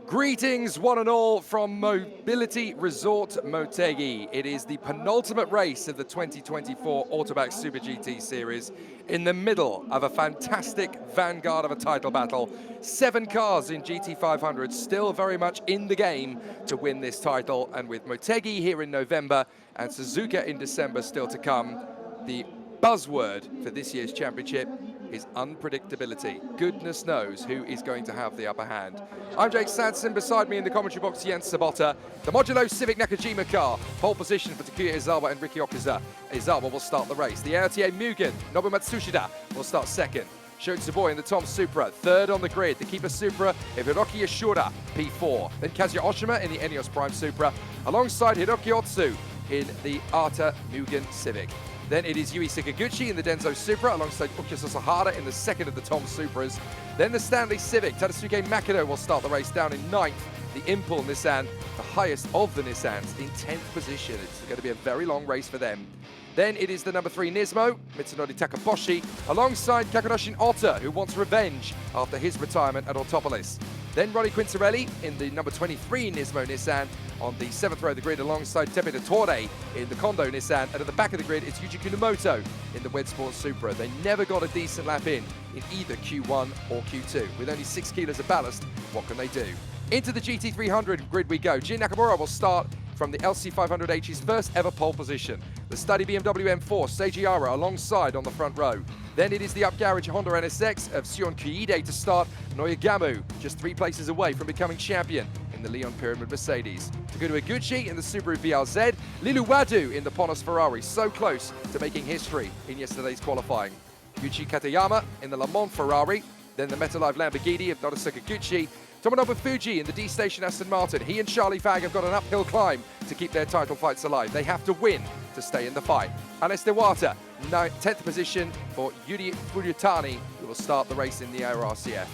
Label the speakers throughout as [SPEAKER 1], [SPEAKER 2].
[SPEAKER 1] Greetings one and all from Mobility Resort Motegi. It is the penultimate race of the 2024 Autobac Super GT Series in the middle of a fantastic vanguard of a title battle. 7 cars in GT500 still very much in the game to win this title, and with Motegi here in November and Suzuka in December still to come, the buzzword for this year's championship is unpredictability. Goodness knows who is going to have the upper hand. I'm Jake Sanson, beside me in the commentary box Jens Sabota. The Modulo Civic Nakajima car, pole position for Takuya Izawa and Riki Okuza. Izawa will start the race. The ARTA Mugen, Nobu Matsushita, will start second. Shotsuboy in the TOM'S Supra, third on the grid. The Keeper Supra, Hiroki Yashura, P4. Then Kazuya Oshima in the Enios Prime Supra, alongside Hiroki Otsu in the ARTA Mugen Civic. Then it is Yui Sakaguchi in the Denso Supra, alongside Ukiyo Sasahara in the second of the TOM'S Supras. Then the Stanley Civic, Tadasuke Makino will start the race down in 9th. The Impul Nissan, the highest of the Nissans, in 10th position. It's going to be a very long race for them. Then it is the number 3 Nismo, Mitsunori Takaboshi, alongside Kakunoshin Otta, who wants revenge after his retirement at Autopolis. Then Ronnie Quintarelli in the number 23 Nismo Nissan on the 7th row of the grid, alongside Tepe de Torre in the Kondo Nissan. And at the back of the grid, it's Yuji Kunomoto in the Wed Sport Supra. They never got a decent lap in either Q1 or Q2. With only 6 kilos of ballast, what can they do? Into the GT300 grid we go. Jin Nakamura will start from the LC500H's first ever pole position. The Study BMW M4, Seiji Ara alongside on the front row. Then it is the Up Garage Honda NSX of Sion Koide to start. Noyagamu, just 3 places away from becoming champion in the Leon Pyramid Mercedes. Takuya Iguchi in the Subaru VRZ. Lilu Wadu in the Ponos Ferrari, so close to making history in yesterday's qualifying. Yuichi Katayama in the Le Mans Ferrari. Then the Metalive Lamborghini of Norisuke Gucci. Tomonobu Fuji in the D-Station Aston Martin. He and Charlie Fagg have got an uphill climb to keep their title fights alive. They have to win to stay in the fight. Alex Dewata, 10th position for Yuri Furutani, who will start the race in the RRCF.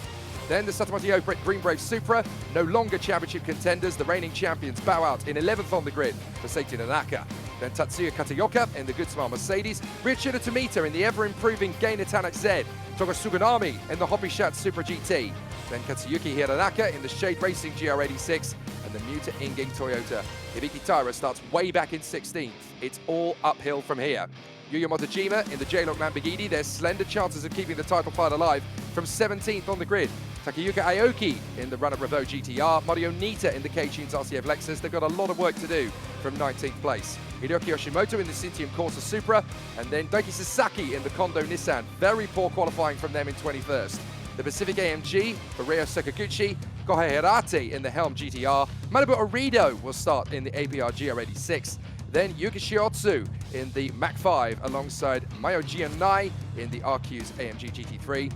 [SPEAKER 1] Then the Satamoto Green Brave Supra, no longer championship contenders. The reigning champions bow out in 11th on the grid for Seiji Nanaka. Then Tatsuya Kataoka in the Good Smile Mercedes. Ryuichiro Tomita in the ever-improving Gainer Tanak Z. Togo Sugunami in the Hobbyshot Supra GT. Then Katsuyuki Hiranaka in the Shade Racing GR86 and the Muta Inging Toyota. Hibiki Taira starts way back in 16th. It's all uphill from here. Yuya Motojima in the J-Lock Lamborghini. There's slender chances of keeping the title fight alive from 17th on the grid. Takayuka Aoki in the run-up Revo GTR. Mario Nita in the K-Tunes RCF Lexus. They've got a lot of work to do from 19th place. Hiroki Yoshimoto in the Cintium Corsa Supra. And then Daiki Sasaki in the Kondo Nissan. Very poor qualifying from them in 21st. The Pacific AMG for Ryo Sakaguchi. Kohei Hirate in the Helm GTR. Manabu Orido will start in the APR GR86. Then Yuki Shiotsu in the Mach 5 alongside Mayo Giannai in the RQ's AMG GT3.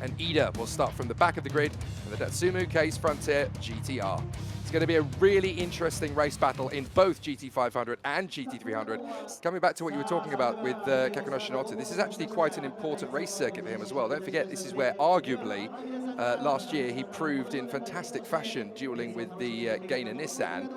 [SPEAKER 1] And Ida will start from the back of the grid in the Datsumu Case Frontier GTR. It's going to be a really interesting race battle in both GT500 and GT300. Coming back to what you were talking about with Kakunoshin Otta, this is actually quite an important race circuit for him as well. Don't forget, this is where arguably last year he proved in fantastic fashion, dueling with the Gainer Nissan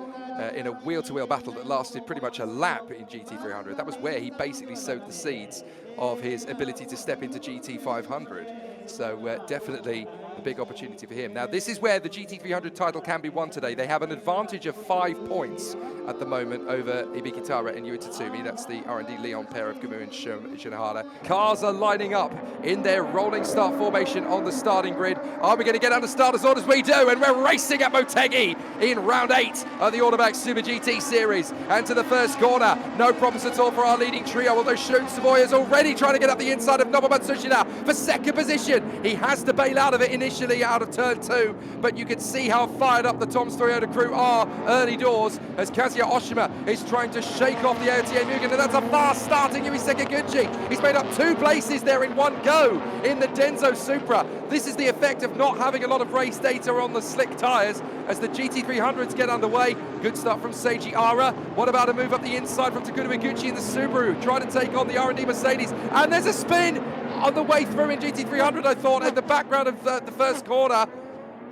[SPEAKER 1] in a wheel-to-wheel battle that lasted pretty much a lap in GT300. That was where he basically sowed the seeds of his ability to step into GT500. So definitely a big opportunity for him. Now, this is where the GT300 title can be won today. They have an advantage of 5 points at the moment over Hibiki Taira and Yui Tatsumi. That's the R&D Leon pair of Gamu and Shinohara. Cars are lining up in their rolling start formation on the starting grid. Are we going to get under starters orders? We do, and we're racing at Motegi in round 8 of the Autobac Super GT Series. And to the first corner, no problems at all for our leading trio, although Shotsuboy is already trying to get up the inside of Nobu Matsushita for second position. He has to bail out of it initially out of turn 2, but you can see how fired up the TOM'S Toyota crew are early doors as Kazuya Oshima is trying to shake off the AOTA Mugen, and that's a fast starting Yui Sakaguchi. He's made up 2 places there in one go in the Denso Supra. This is the effect of not having a lot of race data on the slick tyres as the GT300s get underway. Good start from Seiji Ara. What about a move up the inside from Takuya Iguchi in the Subaru, trying to take on the R&D Mercedes, and there's a spin on the way through in GT300, I thought, at the background of the first corner.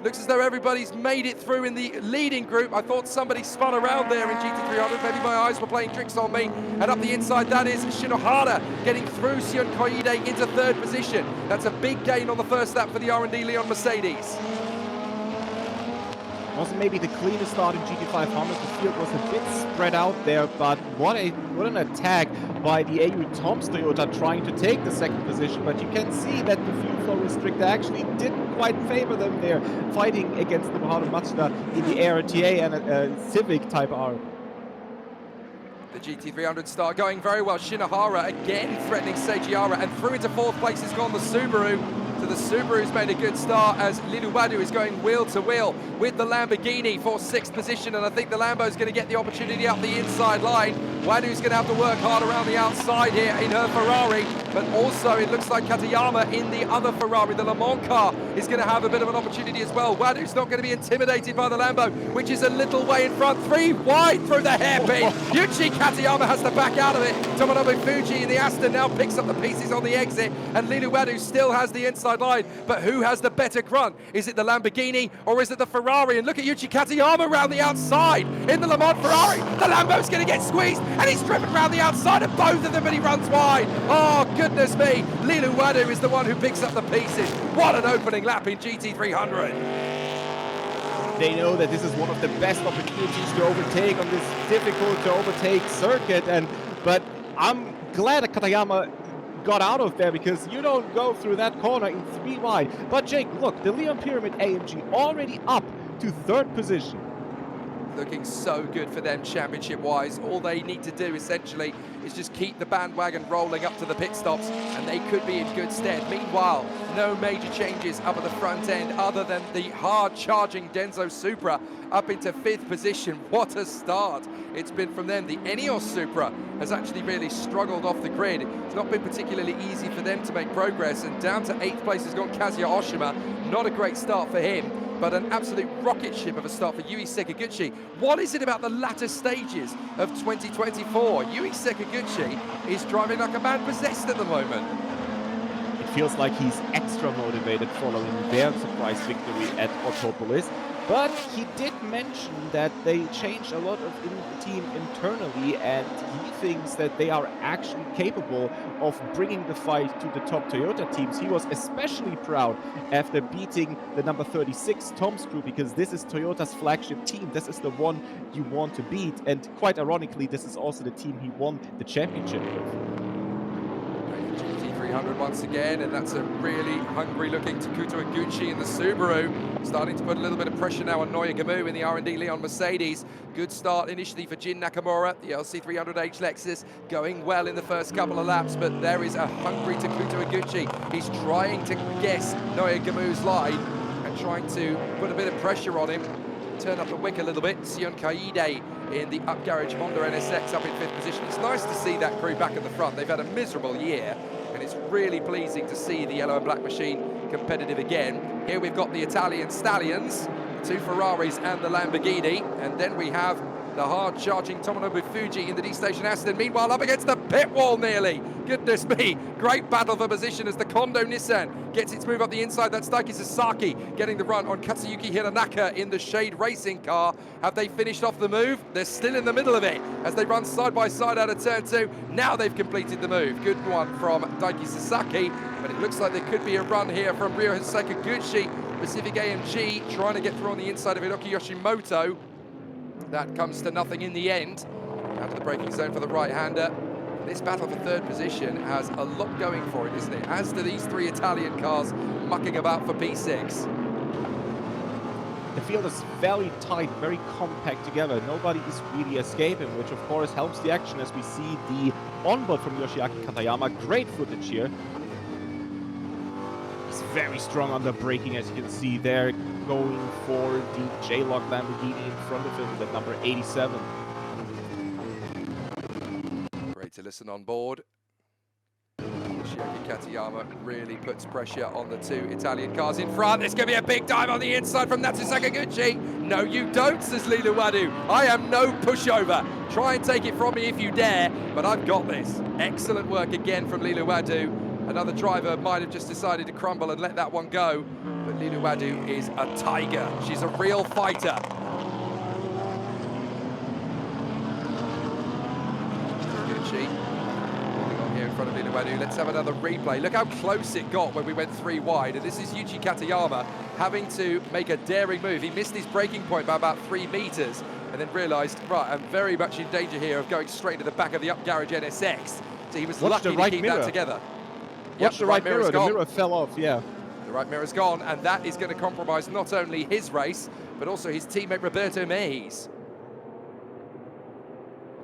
[SPEAKER 1] Looks as though everybody's made it through in the leading group. I thought somebody spun around there in GT300. Maybe my eyes were playing tricks on me. And up the inside, that is Shinohara getting through Sion Koide into 3rd position. That's a big gain on the first lap for the R&D Leon Mercedes.
[SPEAKER 2] Wasn't maybe the cleanest start in GT500. The field was a bit spread out there, but what an attack by the AU Tom's Toyota trying to take the second position. But you can see that the fuel flow restrictor actually didn't quite favor them there, fighting against the Maharu Mazda in the ARTA and a Civic Type R.
[SPEAKER 1] The GT300 start going very well. Shinohara again threatening Seijiara, and through into fourth place has gone the Subaru. So the Subaru's made a good start as Liluwadu is going wheel to wheel with the Lamborghini for sixth position, and I think the Lambo's going to get the opportunity up the inside line. Wadu's going to have to work hard around the outside here in her Ferrari, but also it looks like Katayama in the other Ferrari, the Le Mans car, is going to have a bit of an opportunity as well. Wadu's not going to be intimidated by the Lambo, which is a little way in front, 3 wide through the hairpin. Yuichi Katayama has to back out of it. Tomonobu Fuji in the Aston now picks up the pieces on the exit, and Liluwadu still has the inside line, but who has the better grunt? Is it the Lamborghini or is it the Ferrari? And look at Yuichi Katayama around the outside in the Le Mans Ferrari. The Lambo's going to get squeezed, and he's driven around the outside of both of them, but he runs wide. Oh, goodness me. Liluwadu is the one who picks up the pieces. What an opening lap in GT300.
[SPEAKER 2] They know that this is one of the best opportunities to overtake on this difficult to overtake circuit, but I'm glad that Katayama got out of there, because you don't go through that corner in 3 wide. But Jake, look, the Leon Pyramid AMG already up to 3rd position.
[SPEAKER 1] Looking so good for them championship-wise. All they need to do, essentially, is just keep the bandwagon rolling up to the pit stops, and they could be in good stead. Meanwhile, no major changes up at the front end other than the hard-charging Denso Supra up into 5th position. What a start it's been from them. The Enios Supra has actually really struggled off the grid. It's not been particularly easy for them to make progress, and down to 8th place has gone Kazuya Oshima. Not a great start for him, but an absolute rocket ship of a start for Yui Sekiguchi. What is it about the latter stages of 2024? Yui Sekiguchi is driving like a man possessed at the moment.
[SPEAKER 2] It feels like he's extra motivated following their surprise victory at Autopolis. But he did mention that they changed a lot of the team internally, and he thinks that they are actually capable of bringing the fight to the top Toyota teams. He was especially proud after beating the number 36 Tom's crew, because this is Toyota's flagship team. This is the one you want to beat, and quite ironically, this is also the team he won the championship with.
[SPEAKER 1] GT300 once again, and that's a really hungry-looking Takuto Iguchi in the Subaru, starting to put a little bit of pressure now on Noya Gamu in the R&D Leon Mercedes. Good start initially for Jin Nakamura, the LC300H Lexus, going well in the first couple of laps, but there is a hungry Takuto Iguchi. He's trying to guess Noya Gamu's line and trying to put a bit of pressure on him, turn up the wick a little bit. Sion Kaide in the Up Garage Honda NSX up in 5th position. It's nice to see that crew back at the front. They've had a miserable year, and it's really pleasing to see the yellow and black machine competitive again. Here we've got the Italian Stallions, 2 Ferraris and the Lamborghini, and then we have the hard-charging Tomonobu Fuji in the D-Station Aston. Meanwhile, up against the pit wall nearly. Goodness me, great battle for position as the Kondo Nissan gets its move up the inside. That's Daiki Sasaki getting the run on Katsuyuki Hiranaka in the Shade Racing car. Have they finished off the move? They're still in the middle of it as they run side by side out of turn 2. Now they've completed the move. Good one from Daiki Sasaki, but it looks like there could be a run here from Ryo Sekiguchi. Pacific AMG trying to get through on the inside of Hiroki Yoshimoto. That comes to nothing in the end. Out of the braking zone for the right-hander. This battle for 3rd position has a lot going for it, isn't it? As do these 3 Italian cars mucking about for P6.
[SPEAKER 2] The field is very tight, very compact together. Nobody is really escaping, which of course helps the action as we see the onboard from Yoshiaki Katayama. Great footage here. He's very strong under braking, as you can see there, going for the J-Log Lamborghini in front of him, at number 87.
[SPEAKER 1] Great to listen on board. Yoshiaki Katayama really puts pressure on the 2 Italian cars in front. There's going to be a big dive on the inside from Natsu Sakaguchi. No, you don't, says Liluwadu. I am no pushover. Try and take it from me if you dare, but I've got this. Excellent work again from Liluwadu. Another driver might have just decided to crumble and let that one go, but Liluwadu is a tiger. She's a real fighter. Gucci holding on here in front of Liluwadu. Let's have another replay. Look how close it got when we went 3 wide, and this is Yuichi Katayama having to make a daring move. He missed his braking point by about 3 meters and then realized, right, I'm very much in danger here of going straight to the back of the up garage NSX. So he was lucky to keep that together.
[SPEAKER 2] Watch the right mirror. The mirror fell off, yeah.
[SPEAKER 1] The right mirror's gone, and that is going to compromise not only his race, but also his teammate Roberto May's.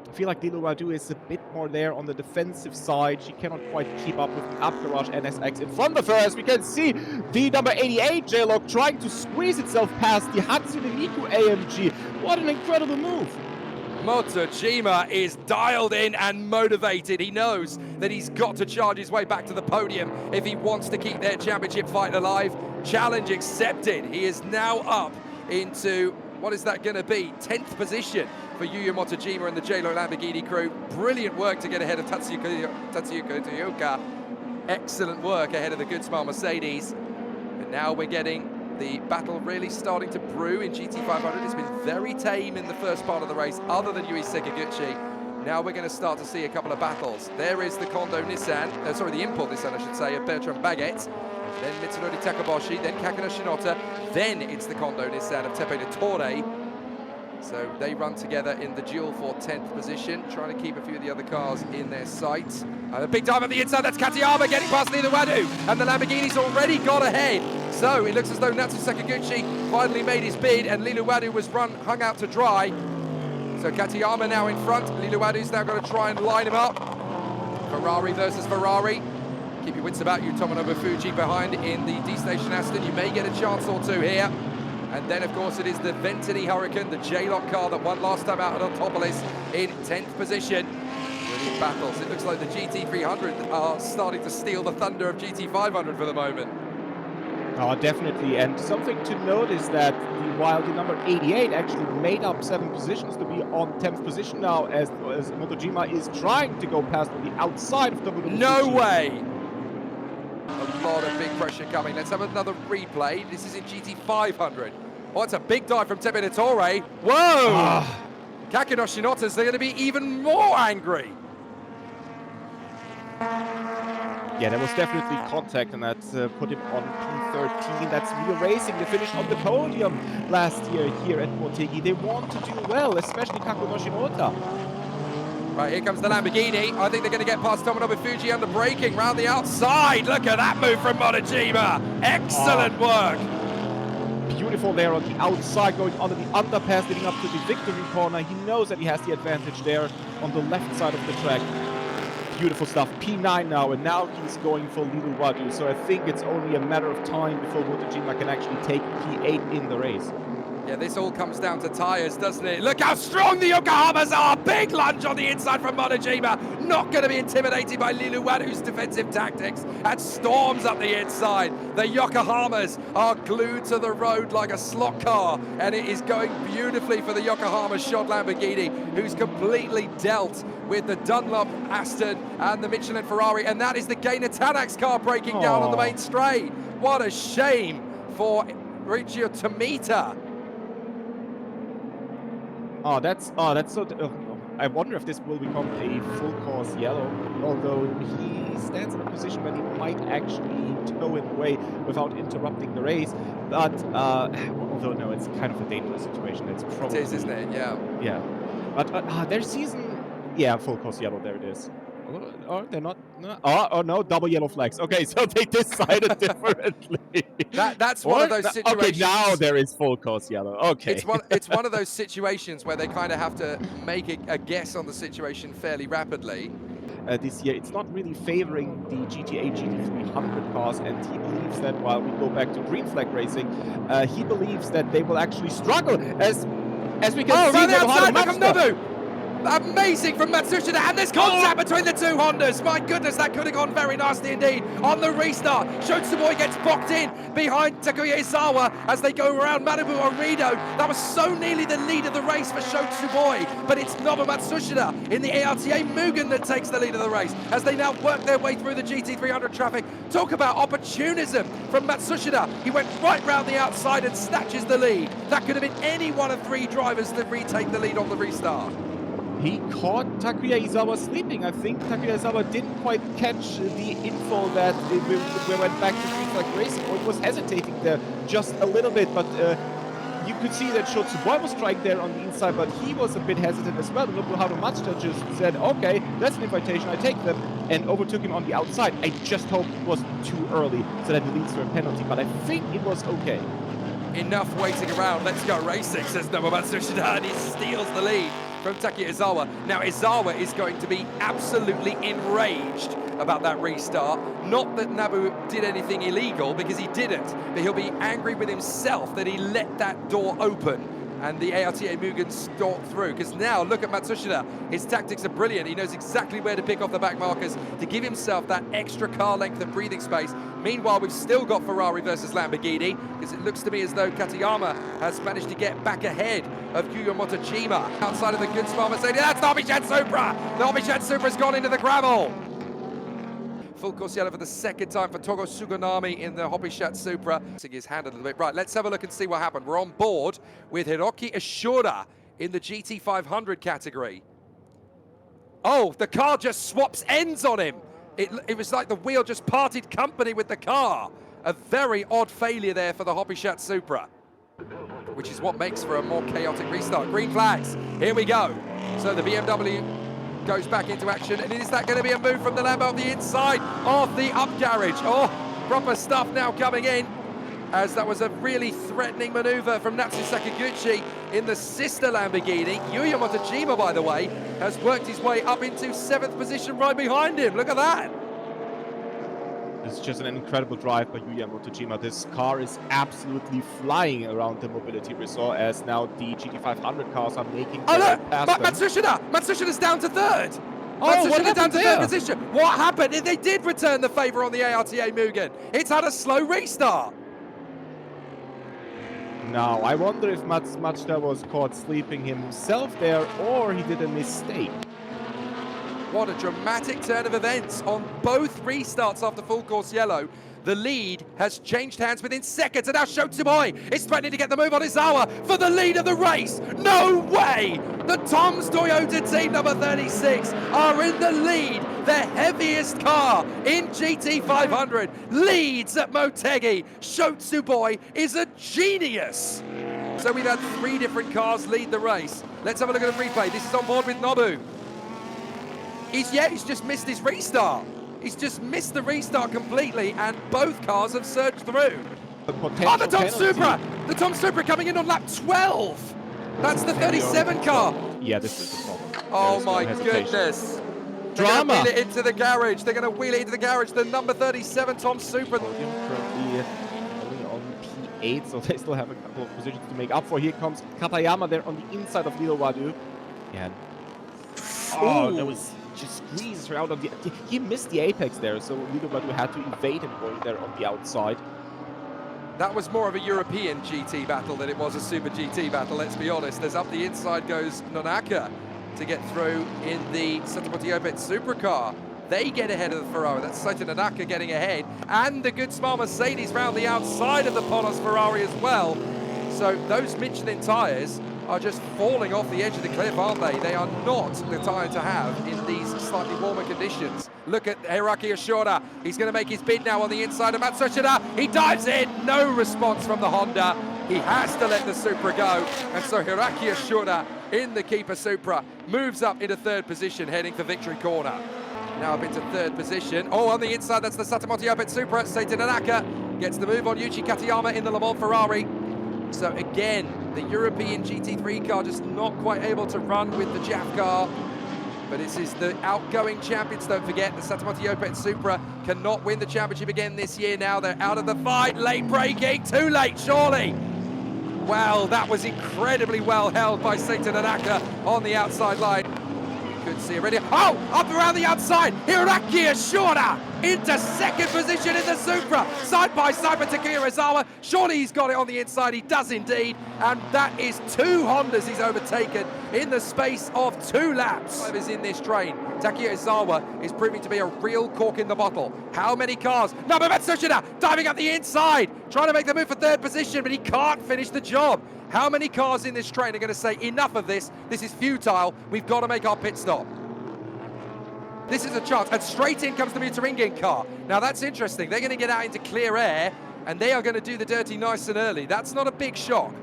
[SPEAKER 2] I feel like Lilo Radu is a bit more there on the defensive side. She cannot quite keep up with the up garage NSX in front of her. As we can see, the number 88 J-Log trying to squeeze itself past the Hatsune Miku AMG. What an incredible move.
[SPEAKER 1] Motegi is dialed in and motivated. He knows that he's got to charge his way back to the podium if he wants to keep their championship fight alive. Challenge accepted. He is now up into, what is that going to be, 10th position for Yuya Motegi and the J-Lo Lamborghini crew. Brilliant work to get ahead of Tatsuya Toyoka. Excellent work ahead of the Good Smile Mercedes. And now we're getting the battle really starting to brew in GT500. It's been very tame in the first part of the race, other than Yui Sekiguchi. Now we're going to start to see a couple of battles. There is the Kondo Nissan, the Import Nissan, I should say, of Bertrand Baguette. Then Mitsunori Takaboshi, then Kakuna Shinota. Then it's the Kondo Nissan of Tepe de Torre. So they run together in the duel for 10th position, trying to keep a few of the other cars in their sights. And a big dive on the inside, that's Katayama getting past Lilo Wadu, and the Lamborghini's already got ahead. So it looks as though Natsu Sekiguchi finally made his bid, and Lilo Wadu was hung out to dry. So Katayama now in front. Lilo Wadu's now got to try and line him up. Ferrari versus Ferrari. Keep your wits about you, Tomonobu Fuji behind in the D-Station Aston. You may get a chance or two here. And then, of course, it is the Venteni Hurricane, the J-Lock car that won last time out at Autopolis in 10th position. Brilliant battles. It looks like the GT300 are starting to steal the thunder of GT500 for the moment.
[SPEAKER 2] Oh, definitely. And something to note is that while the number 88 actually made up 7 positions to be on 10th position now, as Motegi is trying to go past on the outside of WWE.
[SPEAKER 1] No way! A lot of big pressure coming. Let's have another replay. This is in GT500. Oh, it's a big dive from Tepe de Torre. Whoa! Kakuna Shinota's going to be even more angry.
[SPEAKER 2] Yeah, there was definitely contact, and that put him on P13. That's Real Racing. They finished on the podium last year here at Motegi. They want to do well, especially Kakuna Shinota.
[SPEAKER 1] Right, here comes the Lamborghini. I think they're going to get past Tomonobu Fuji under braking round the outside. Look at that move from Motegi. Excellent work.
[SPEAKER 2] Beautiful there on the outside, going under the underpass, leading up to the victory corner. He knows that he has the advantage there on the left side of the track. Beautiful stuff. P9 now, and now he's going for Lilo Wadu. So I think it's only a matter of time before Motegi can actually take P8 in the race.
[SPEAKER 1] Yeah, this all comes down to tyres, doesn't it? Look how strong the Yokohamas are! Big lunge on the inside from Motegi. Not going to be intimidated by Lilo Wadu's defensive tactics, and storms up the inside. The Yokohamas are glued to the road like a slot car, and it is going beautifully for the Yokohama shod Lamborghini, who's completely dealt with the Dunlop Aston and the Michelin Ferrari, and that is the Gainer Tanax car breaking down on the main straight. What a shame for Riccio Tomita.
[SPEAKER 2] Oh, that's so. I wonder if this will become a full course yellow, although he stands in a position where he might actually tow it away without interrupting the race. But although no, it's kind of a dangerous situation. It's probably,
[SPEAKER 1] it is, isn't it? Yeah.
[SPEAKER 2] Yeah. But their season, yeah, full course yellow. There it is. Or they're not. No. Oh no, double yellow flags. Okay, so they decided differently.
[SPEAKER 1] That's one of those situations.
[SPEAKER 2] Okay, now there is full course yellow. Okay.
[SPEAKER 1] It's one of those situations where they kind of have to make a guess on the situation fairly rapidly.
[SPEAKER 2] This year, it's not really favoring the GTA GT300 cars, and he believes that while we go back to green flag racing, he believes that they will actually struggle as we can see.
[SPEAKER 1] Right outside, back from Nobu. Amazing from Matsushita, and there's contact between the two Hondas. My goodness, that could have gone very nasty indeed. On the restart, Shotsuboi gets boxed in behind Takuya Izawa as they go around Manabu Orido. That was so nearly the lead of the race for Shotsuboi, but it's Nobu Matsushita in the ARTA Mugen that takes the lead of the race as they now work their way through the GT300 traffic. Talk about opportunism from Matsushita. He went right round the outside and snatches the lead. That could have been any one of 3 drivers to retake the lead on the restart.
[SPEAKER 2] He caught Takuya Izawa sleeping. I think Takuya Izawa didn't quite catch the info that we went back to Green Flag Racing, or he was hesitating there just a little bit, but you could see that Shotsuboi was trying there on the inside, but he was a bit hesitant as well. Look how much that just said, okay, that's an invitation, I take them, and overtook him on the outside. I just hope it wasn't too early so that it leads to a penalty, but I think it was okay.
[SPEAKER 1] Enough waiting around, let's go racing, says Nobuo Matsushita, and he steals the lead from Takuya Izawa. Now Izawa is going to be absolutely enraged about that restart. Not that Nabu did anything illegal, because he didn't, but he'll be angry with himself that he let that door open and the ARTA Mugen stalked through. Because now, look at Matsushita. His tactics are brilliant. He knows exactly where to pick off the back markers to give himself that extra car length of breathing space. Meanwhile, we've still got Ferrari versus Lamborghini, because it looks to me as though Katayama has managed to get back ahead of Yuya Motojima outside of the good spot. Mercedes. That's the Hobby-chan Supra! The Hobby-chan Supra's gone into the gravel! Full course yellow for the second time for Togo Suganami in the Hobby-chan Supra. His hand a little bit. Right, let's have a look and see what happened. We're on board with Hiroki Ashura in the GT500 category. Oh, the car just swaps ends on him. It was like the wheel just parted company with the car. A very odd failure there for the Hobby-chan Supra, which is what makes for a more chaotic restart. Green flags, here we go. So the BMW goes back into action, and is that going to be a move from the Lambo on the inside of the up garage? Oh, proper stuff now coming in, as that was a really threatening maneuver from Natsu Sakaguchi in the sister Lamborghini. Yuya Motojima, by the way, has worked his way up into 7th position right behind him. Look at that.
[SPEAKER 2] It's just an incredible drive by Yuya Motojima. This car is absolutely flying around the mobility resort, as now the GT500 cars are making
[SPEAKER 1] Matsushita's down to 3rd.
[SPEAKER 2] Oh,
[SPEAKER 1] Matsushita down to 3rd position. What happened? They did return the favor on the ARTA Mugen. It's had a slow restart.
[SPEAKER 2] Now, I wonder if Matsushita was caught sleeping himself there, or he did a mistake.
[SPEAKER 1] What a dramatic turn of events on both restarts after full course yellow. The lead has changed hands within seconds, and now Shotsuboi is threatening to get the move on Izawa for the lead of the race. No way! The TOM'S Toyota team number 36 are in the lead. The heaviest car in GT500 leads at Motegi. Shotsuboi is a genius. So we've had 3 different cars lead the race. Let's have a look at the replay. This is on board with Nobu. He's just missed his restart. He's just missed the restart completely, and both cars have surged through. Oh, the TOM'S Supra! The TOM'S Supra coming in on lap 12. That's the 37 car.
[SPEAKER 2] Yeah, this is the problem.
[SPEAKER 1] Oh my goodness. Drama. They're going to wheel it into the garage. They're going to wheel it into the garage. The number 37 TOM'S Supra.
[SPEAKER 2] Currently only on P8, so they still have a couple of positions to make up for. Here comes Katayama there on the inside of Lilo Wadu. And that was just squeezed her out of the... He missed the apex there, so Lilo Wadu had to evade him going there on the outside.
[SPEAKER 1] That was more of a European GT battle than it was a Super GT battle, let's be honest. As up the inside goes Nonaka to get through in the Satamoto Opet supercar. They get ahead of the Ferrari. That's Saito Nonaka getting ahead. And the good smart Mercedes round the outside of the Ponos Ferrari as well. So those Michelin tyres are just falling off the edge of the cliff, aren't they? They are not the tyre to have in these slightly warmer conditions. Look at Hiroki Ashura. He's going to make his bid now on the inside of Matsushita. He dives in. No response from the Honda. He has to let the Supra go. And so Hiroki Ashura in the Keeper Supra moves up into 3rd position, heading for victory corner. Now up into 3rd position. Oh, on the inside, that's the Satamoto Opet Supra. Saito Nonaka gets the move on Yuichi Katayama in the Le Mans Ferrari. So again, the European GT3 car just not quite able to run with the JAF car. But this is the outgoing champions, don't forget. The Satamoto Opet Supra cannot win the championship again this year now. They're out of the fight. Late braking, too late, surely. Well, that was incredibly well held by Saito Nonaka on the outside line. You could see already. Oh, up around the outside. Hiroki Ashura into second position in the Supra. Side by side with Takuya Ozawa. Surely he's got it on the inside. He does indeed. And that is 2 Hondas he's overtaken in the space of 2 laps. Is in this train. Takuya Ozawa is proving to be a real cork in the bottle. How many cars? Nobu Matsushita diving up the inside, trying to make the move for 3rd position, but he can't finish the job. How many cars in this train are going to say, enough of this, this is futile, we've got to make our pit stop? This is a chance, and straight in comes the Mutaringen car. Now that's interesting, they're going to get out into clear air, and they are going to do the dirty nice and early. That's not a big shock.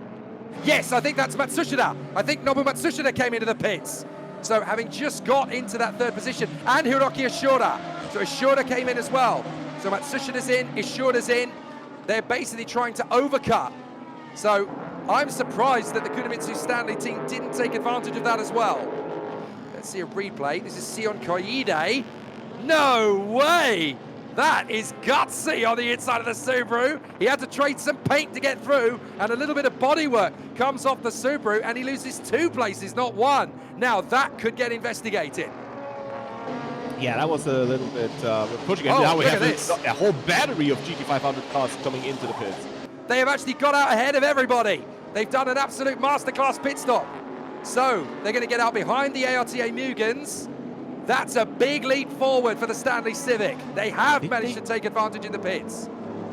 [SPEAKER 1] Yes, I think that's Matsushita. I think Nobu Matsushita came into the pits. So having just got into that 3rd position, and Hiroki Ishida. So Ishida came in as well. So Matsushita's in, Ishida's in. They're basically trying to overcut. So I'm surprised that the Kunimitsu Stanley team didn't take advantage of that as well. Let's see a replay. This is Sion Koide. No way! That is gutsy on the inside of the Subaru. He had to trade some paint to get through, and a little bit of bodywork comes off the Subaru, and he loses 2 places, not 1. Now that could get investigated.
[SPEAKER 2] Yeah, that was a little bit pushing it.
[SPEAKER 1] Oh,
[SPEAKER 2] now we have
[SPEAKER 1] a
[SPEAKER 2] whole battery of GT500 cars coming into the pits.
[SPEAKER 1] They have actually got out ahead of everybody. They've done an absolute masterclass pit stop. So they're going to get out behind the ARTA Mugens. That's a big leap forward for the Stanley Civic. They have managed to take advantage in the pits.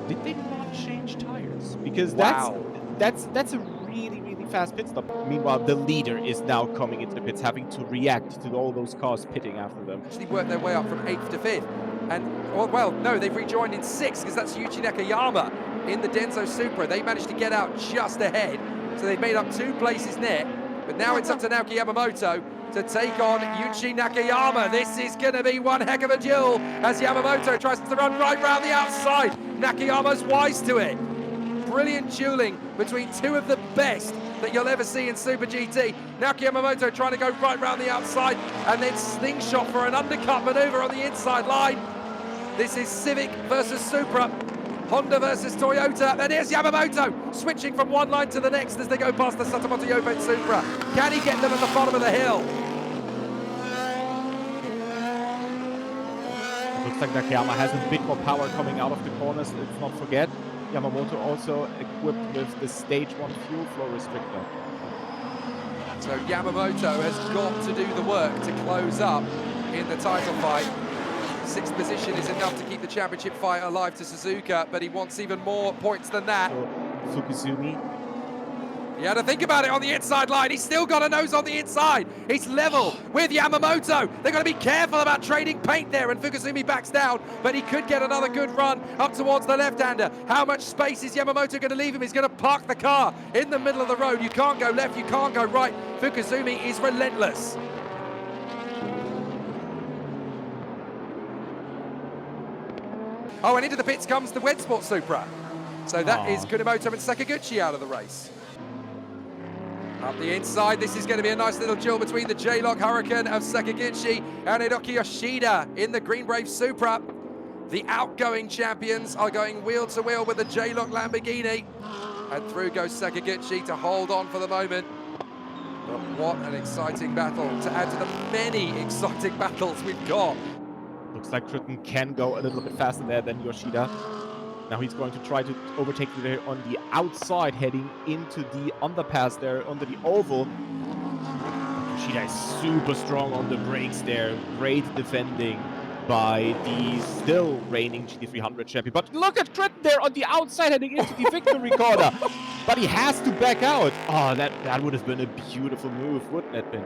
[SPEAKER 2] Did they not change tires? Because
[SPEAKER 1] wow,
[SPEAKER 2] that's a really, really fast pit stop. Meanwhile, the leader is now coming into the pits, having to react to all those cars pitting after them.
[SPEAKER 1] Actually worked their way up from 8th to 5th. And, well, no, they've rejoined in 6th, because that's Yuichi Nakayama in the Denso Supra. They managed to get out just ahead. So they've made up 2 places net. But now it's up to Naoki Yamamoto to take on Yuichi Nakayama. This is going to be one heck of a duel as Yamamoto tries to run right round the outside. Nakayama's wise to it. Brilliant dueling between 2 of the best that you'll ever see in Super GT. Naoki Yamamoto trying to go right round the outside and then slingshot for an undercut maneuver on the inside line. This is Civic versus Supra. Honda versus Toyota, and here's Yamamoto switching from one line to the next as they go past the Satamoto Yoben Supra. Can he get them at the bottom of the hill?
[SPEAKER 2] Looks like Nakayama has a bit more power coming out of the corners. Let's not forget, Yamamoto also equipped with the Stage 1 fuel flow restrictor.
[SPEAKER 1] So Yamamoto has got to do the work to close up in the title fight. 6th position is enough to keep the championship fight alive to Suzuka, but he wants even more points than that.
[SPEAKER 2] So, Fukuzumi.
[SPEAKER 1] You had to think about it on the inside line. He's still got a nose on the inside. He's level with Yamamoto. They've got to be careful about trading paint there, and Fukuzumi backs down, but he could get another good run up towards the left-hander. How much space is Yamamoto going to leave him? He's going to park the car in the middle of the road. You can't go left, you can't go right. Fukuzumi is relentless. Oh, and into the pits comes the Wedsport Supra. So that is Kunimoto and Sakaguchi out of the race. Up the inside, this is going to be a nice little duel between the J-Lock Hurricane of Sakaguchi and Hiroki Yoshida in the Green Brave Supra. The outgoing champions are going wheel to wheel with the J-Lock Lamborghini. And through goes Sakaguchi to hold on for the moment. But what an exciting battle to add to the many exciting battles we've got.
[SPEAKER 2] Looks like Tritton can go a little bit faster there than Yoshida. Now he's going to try to overtake there on the outside, heading into the underpass there under the oval. Yoshida is super strong on the brakes there. Great defending by the still reigning GT300 champion. But look at Tritton there on the outside, heading into the victory corner. But he has to back out. Oh, that would have been a beautiful move, wouldn't it have been?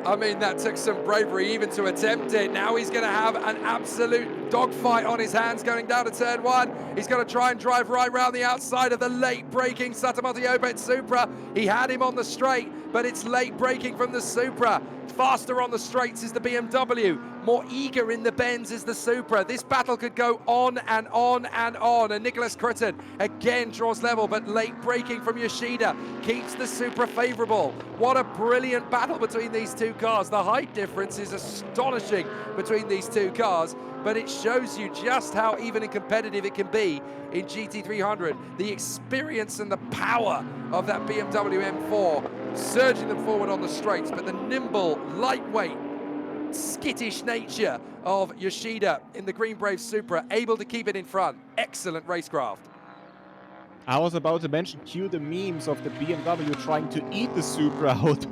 [SPEAKER 1] I mean, that took some bravery even to attempt it. Now he's going to have an absolute dogfight on his hands going down to turn 1. He's going to try and drive right round the outside of the late braking Satamoto Yoben Supra. He had him on the straight, but it's late braking from the Supra. Faster on the straights is the BMW. More eager in the bends is the Supra. This battle could go on and on and on. And Nicholas Critton again draws level, but late braking from Yoshida keeps the Supra favorable. What a brilliant battle between these 2 cars. The height difference is astonishing between these 2 cars, but it shows you just how even and competitive it can be in GT300. The experience and the power of that BMW M4 surging them forward on the straights, but the nimble, lightweight, skittish nature of Yoshida in the Green Brave Supra, able to keep it in front. Excellent racecraft.
[SPEAKER 2] I was about to mention, cue the memes of the BMW trying to eat the Supra out.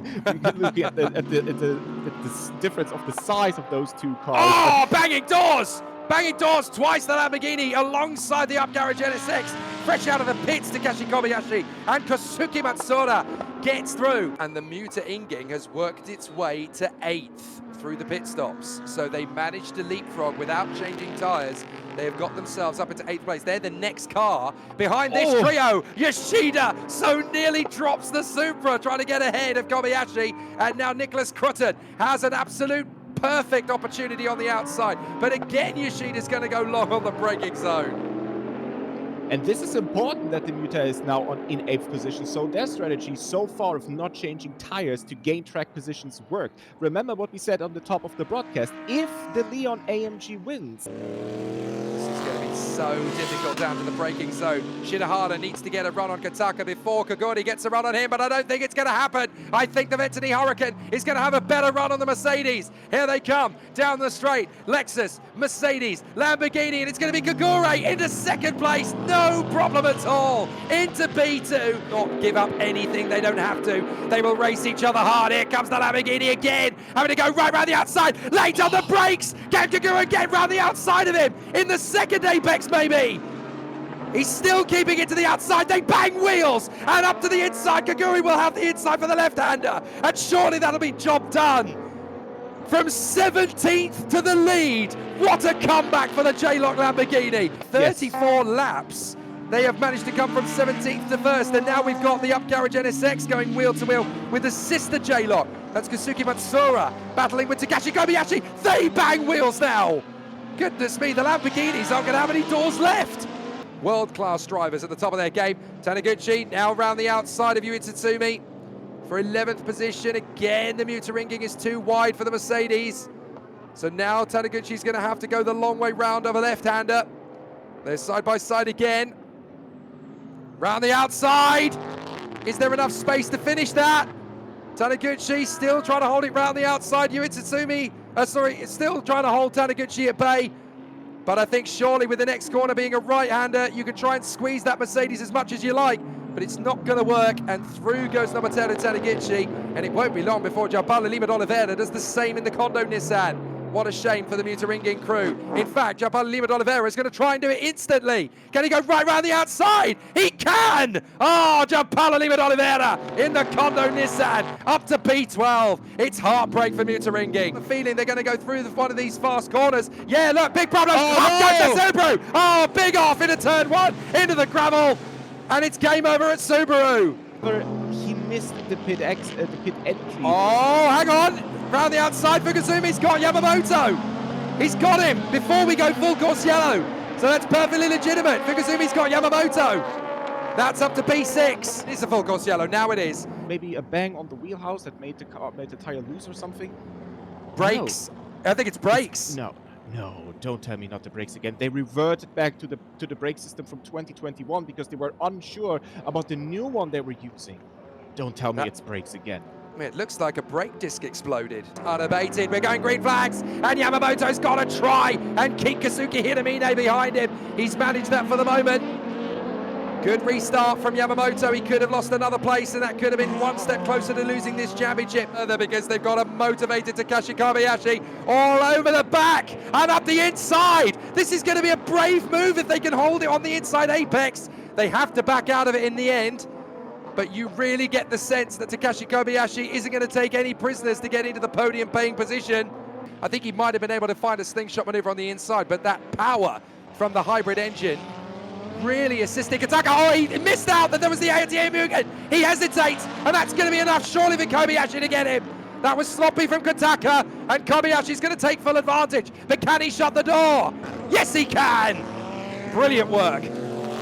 [SPEAKER 2] Looking at the difference of the size of those two cars.
[SPEAKER 1] Oh, banging doors! Banging doors twice, the Lamborghini alongside the Up Garage NSX. Fresh out of the pits, Takashi Kobayashi and Kosuke Matsuda gets through. And the Motegi has worked its way to 8th through the pit stops. So they managed to leapfrog without changing tyres. They have got themselves up into 8th place. They're the next car behind this trio. Yoshida so nearly drops the Supra, trying to get ahead of Kobayashi. And now Nicholas Crutten has an absolute perfect opportunity on the outside. But again, Yoshida's going to go long on the braking zone.
[SPEAKER 2] And this is important that the Muta is now in 8th position, so their strategy so far of not changing tires to gain track positions worked. Remember what we said on the top of the broadcast, if the Leon AMG wins.
[SPEAKER 1] This is going to be so difficult down to the braking zone. Shinohara needs to get a run on Kataka before Kaguri gets a run on him, but I don't think it's going to happen. I think the VENTENY Hurricane is going to have a better run on the Mercedes. Here they come down the straight. Lexus, Mercedes, Lamborghini, and it's going to be Kagure into 2nd place. No problem at all. Into B2. Not give up anything. They don't have to. They will race each other hard. Here comes the Lamborghini again. Having to go right round the outside. Late on the brakes. Can Kagure again round the outside of him. In the 2nd apex, maybe. He's still keeping it to the outside. They bang wheels. And up to the inside. Kagure will have the inside for the left-hander. And surely that'll be job done. From 17th to the lead. What a comeback for the J-Lock Lamborghini. 34 laps. They have managed to come from 17th to 1st, and now we've got the Up Garage NSX going wheel to wheel with the sister J-Lock. That's Kosuke Matsuda battling with Takashi Kobayashi. They bang wheels now. Goodness me, the Lamborghinis aren't going to have any doors left. World-class drivers at the top of their game. Taniguchi now around the outside of Yui Tsutsumi for 11th position. Again, the Motegi is too wide for the Mercedes. So now Taniguchi's going to have to go the long way round of a left-hander. They're side by side again. Round the outside. Is there enough space to finish that? Taniguchi still trying to hold it round the outside. Yui Tsutsumi, still trying to hold Taniguchi at bay. But I think surely with the next corner being a right-hander, you can try and squeeze that Mercedes as much as you like. But it's not going to work, and through goes number 10 of Taniguchi, and it won't be long before Gianpaolo Lima Oliveira does the same in the Kondo Nissan. What a shame for the Motegi crew. In fact, Gianpaolo Lima Oliveira is going to try and do it instantly. Can he go right round the outside? He can! Oh, Gianpaolo Lima Oliveira in the Kondo Nissan, up to P12. It's heartbreak for Motegi. The feeling they're going to go through one of these fast corners. Yeah, look, big problem. Up goes the Subaru. Oh, big off into turn 1, into the gravel. And it's game over at Subaru.
[SPEAKER 2] He missed the pit entry.
[SPEAKER 1] Oh, hang on. Round the outside, Fukuzumi's got Yamamoto. He's got him before we go full course yellow. So that's perfectly legitimate. Fukuzumi's got Yamamoto. That's up to P6. It's a full course yellow, now it is.
[SPEAKER 2] Maybe a bang on the wheelhouse that made the tire loose or something?
[SPEAKER 1] Brakes. No. I think it's brakes.
[SPEAKER 2] No, don't tell me not the brakes again. They reverted back to the brake system from 2021 because they were unsure about the new one they were using. Don't tell me it's brakes again.
[SPEAKER 1] It looks like a brake disc exploded. Unabated, we're going green flags, and Yamamoto's got to try and keep Kazuki Hinamine behind him. He's managed that for the moment. Good restart from Yamamoto. He could have lost another place, and that could have been one step closer to losing this championship. Because they've got a motivated Takashi Kobayashi all over the back and up the inside. This is going to be a brave move if they can hold it on the inside apex. They have to back out of it in the end. But you really get the sense that Takashi Kobayashi isn't going to take any prisoners to get into the podium paying position. I think he might have been able to find a slingshot maneuver on the inside, but that power from the hybrid engine really assisting Kataka. Oh, he missed out that there was the ATA movement. He hesitates, and that's going to be enough surely for Kobayashi to get him. That was sloppy from Kataka, and Kobayashi's going to take full advantage. But can he shut the door? Yes, he can. Brilliant work.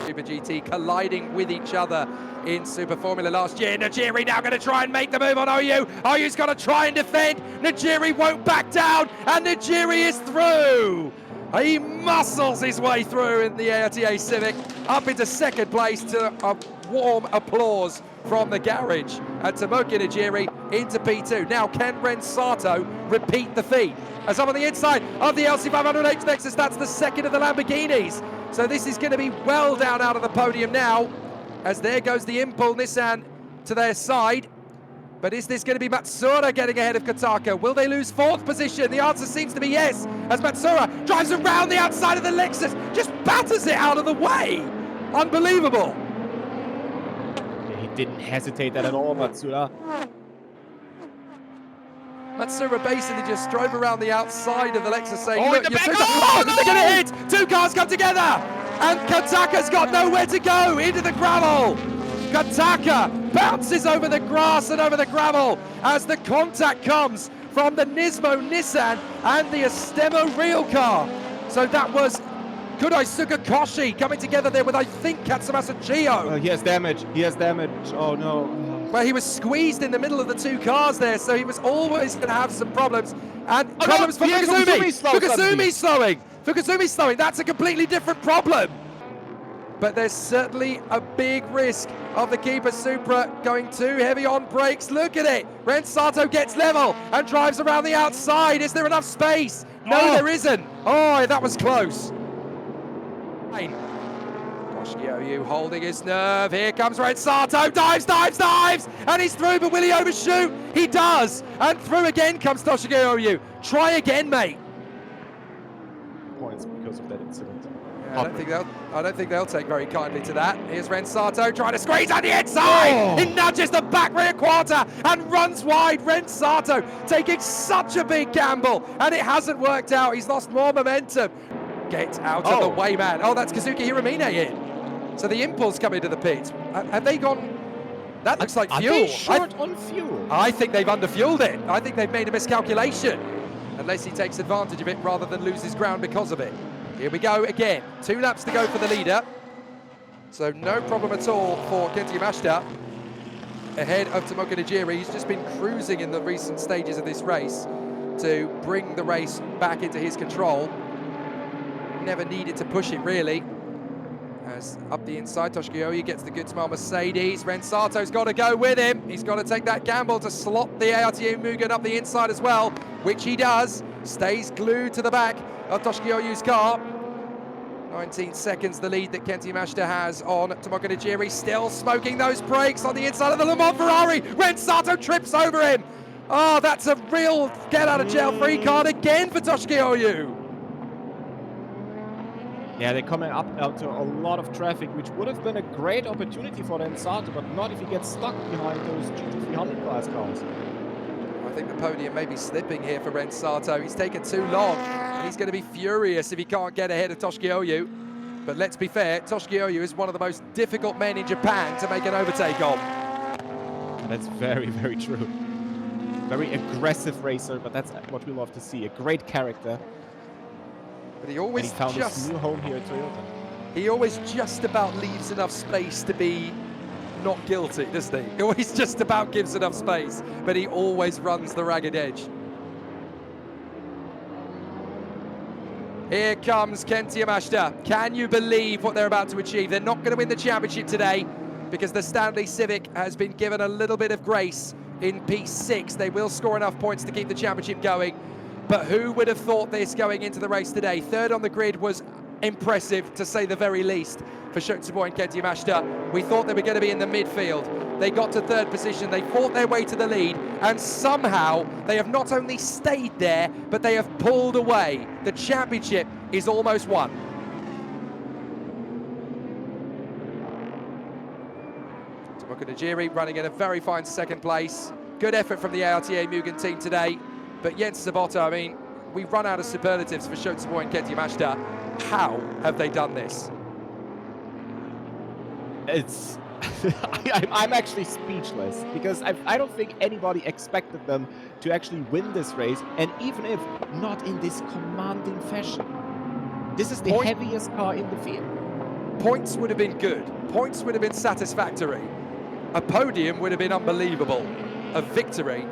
[SPEAKER 1] Super GT colliding with each other in Super Formula last year. Najiri now going to try and make the move on OU. OU's got to try and defend. Najiri won't back down, and Najiri is through. He muscles his way through in the ATA Civic, up into 2nd place to a warm applause from the garage. and Tomoki Najiri into P2. Now, can Ren Sato repeat the feat? As I'm on the inside of the LC500H Nexus, that's the second of the Lamborghinis. So this is going to be well down out of the podium now, as there goes the Impul Nissan to their side. But is this going to be Matsuura getting ahead of Kotaka? Will they lose fourth position? The answer seems to be yes, as Matsuura drives around the outside of the Lexus, just batters it out of the way. Unbelievable.
[SPEAKER 2] Yeah, he didn't hesitate at all, Matsuura.
[SPEAKER 1] Matsuura basically just drove around the outside of the Lexus saying,
[SPEAKER 2] Oh,
[SPEAKER 1] look, you're they're going to hit! Two cars come together! And Kotaka's got nowhere to go, into the gravel! Kotaka bounces over the grass and over the gravel as the contact comes from the Nismo Nissan and the Astemo real car. So that was Kudaisuke Koshi coming together there with, I think, Katsumasa Chiyo.
[SPEAKER 2] He has damage. He has damage. Oh, no.
[SPEAKER 1] Well, he was squeezed in the middle of the two cars there, so he was always going to have some problems. And problems for Fukuzumi. Fukuzumi's slowing. That's a completely different problem. But there's certainly a big risk of the Keeper Supra going too heavy on brakes. Look at it. Ren Sato gets level and drives around the outside. Is there enough space? No, there isn't. Oh, that was close. Toshikyo holding his nerve. Here comes Ren Sato. Dives. And he's through, but will he overshoot? He does. And through again comes Toshikyo. Try again, mate.
[SPEAKER 2] Points because of that incident.
[SPEAKER 1] I don't think they'll take very kindly to that. Here's Ren Sato trying to squeeze on the inside. He nudges the back rear quarter and runs wide. Ren Sato taking such a big gamble, and it hasn't worked out. He's lost more momentum. Get out of the way, man. Oh, that's Kazuki Hiramine in. So the Impul's come into the pit. Have they gone? That looks like fuel.
[SPEAKER 2] Are they short on fuel?
[SPEAKER 1] I think they've underfueled it. I think they've made a miscalculation. Unless he takes advantage of it rather than loses ground because of it. Here we go again. 2 laps to go for the leader. So no problem at all for Kenta Yamashita. Ahead of Tomoki Najiri. He's just been cruising in the recent stages of this race to bring the race back into his control. Never needed to push it, really. As up the inside, Toshikyo gets the good smile Mercedes. Ren Sato's got to go with him. He's got to take that gamble to slot the ARTA Mugen up the inside as well, which he does. Stays glued to the back of Toshikyo's car. 19 seconds the lead that Kenta Yamashita has on Tomoki Najiri. Still smoking those brakes on the inside of the Le Mans Ferrari. Ren Sato trips over him. Oh, that's a real get-out-of-jail-free card again for Toshikyo.
[SPEAKER 2] Yeah, they're coming up to a lot of traffic, which would have been a great opportunity for Ren Sato, but not if he gets stuck behind those GT300 class cars.
[SPEAKER 1] I think the podium may be slipping here for Ren Sato. He's taken too long, and he's going to be furious if he can't get ahead of Toshikyo. But let's be fair, Toshikyo is one of the most difficult men in Japan to make an overtake on.
[SPEAKER 2] That's very, very true. Very aggressive racer, but that's what we love to see. A great character.
[SPEAKER 1] But he always
[SPEAKER 2] found his new home here at Toyota.
[SPEAKER 1] He always just about leaves enough space to be not guilty, doesn't he? He always just about gives enough space, but he always runs the ragged edge. Here comes Kenta Yamashita. Can you believe what they're about to achieve? They're not going to win the championship today because the Stanley Civic has been given a little bit of grace in P6. They will score enough points to keep the championship going. But who would have thought this going into the race today? Third on the grid was impressive, to say the very least, for Shotsubo and Kenta Yamashita. We thought they were going to be in the midfield. They got to third position, they fought their way to the lead, and somehow they have not only stayed there, but they have pulled away. The championship is almost won. Tomoki Najiri running in a very fine second place. Good effort from the ARTA Mugen team today. But Jens Sabota, I mean, we run out of superlatives for Shotsubo and Kenta Yamashita. How have they done this?
[SPEAKER 2] It's... I'm actually speechless, because I don't think anybody expected them to actually win this race, and even if not in this commanding fashion. This is the heaviest car in the field.
[SPEAKER 1] Points would have been good. Points would have been satisfactory. A podium would have been unbelievable. A victory,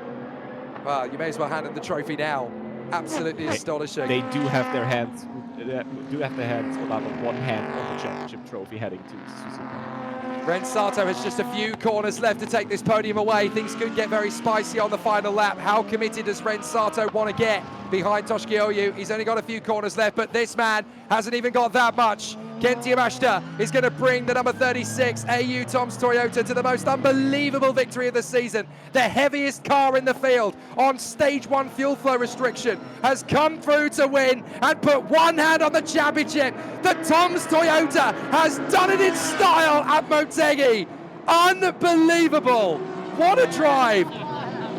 [SPEAKER 1] well, you may as well hand them the trophy now. Absolutely astonishing.
[SPEAKER 2] They do have their hands, without one hand on the championship trophy heading to Suzuka.
[SPEAKER 1] Rensato has just a few corners left to take this podium away. Things could get very spicy on the final lap. How committed does Rensato want to get behind Toshiki Oyu? He's only got a few corners left, but this man hasn't even got that much. Kenti Yamashita is going to bring the number 36 AU Tom's Toyota to the most unbelievable victory of the season. The heaviest car in the field on stage 1 fuel flow restriction has come through to win and put one hand on the championship. The Tom's Toyota has done it in style at Motegi. Unbelievable. What a drive.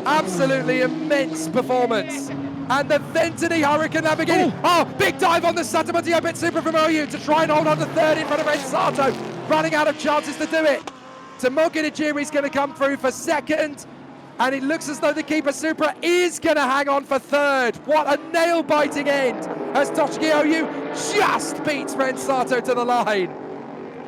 [SPEAKER 1] Absolutely immense performance. And the Venteny Hurricane Lamborghini. Oh, big dive on the Satamatio Bit Supra from OU to try and hold on to third in front of Rensato. Running out of chances to do it. Tomoki Najiri's going to come through for second. And it looks as though the Keeper Supra is going to hang on for third. What a nail-biting end as Toshiki Oyu just beats Rensato to the line.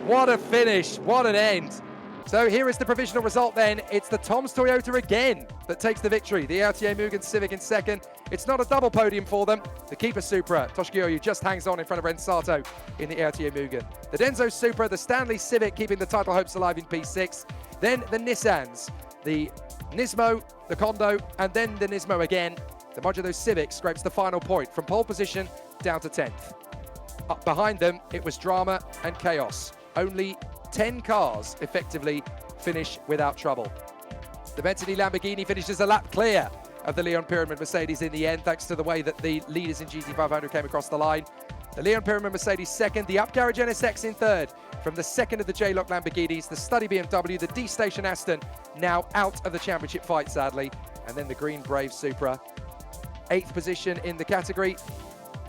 [SPEAKER 1] What a finish, what an end. So here is the provisional result then. It's the Tom's Toyota again that takes the victory. The RTA Mugen Civic in second. It's not a double podium for them. The Keeper Supra, Toshiki Oyu, just hangs on in front of Rensato in the RTA Mugen. The Denso Supra, the Stanley Civic keeping the title hopes alive in P6. Then the Nissans, the Nismo, the Kondo, and then the Nismo again. The Modulo Civic scrapes the final point from pole position down to 10th. Up behind them, it was drama and chaos. Only 10 cars effectively finish without trouble. The Venteny Lamborghini finishes a lap clear of the Leon Pyramid Mercedes in the end, thanks to the way that the leaders in GT500 came across the line. The Leon Pyramid Mercedes second, the Upgarage NSX in third. From the second of the J-Lock Lamborghinis, the Study BMW, the D-Station Aston, now out of the championship fight, sadly. And then the Green Brave Supra. 8th position in the category,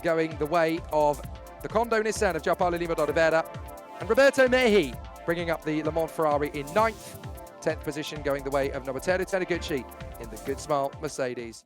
[SPEAKER 1] going the way of the Kondo Nissan of Gianpaolo Lima d'Oliveira. And Roberto Mehi bringing up the Le Mans Ferrari in 9th. 10th position going the way of Nobuteru Taniguchi in the Good Smile Mercedes.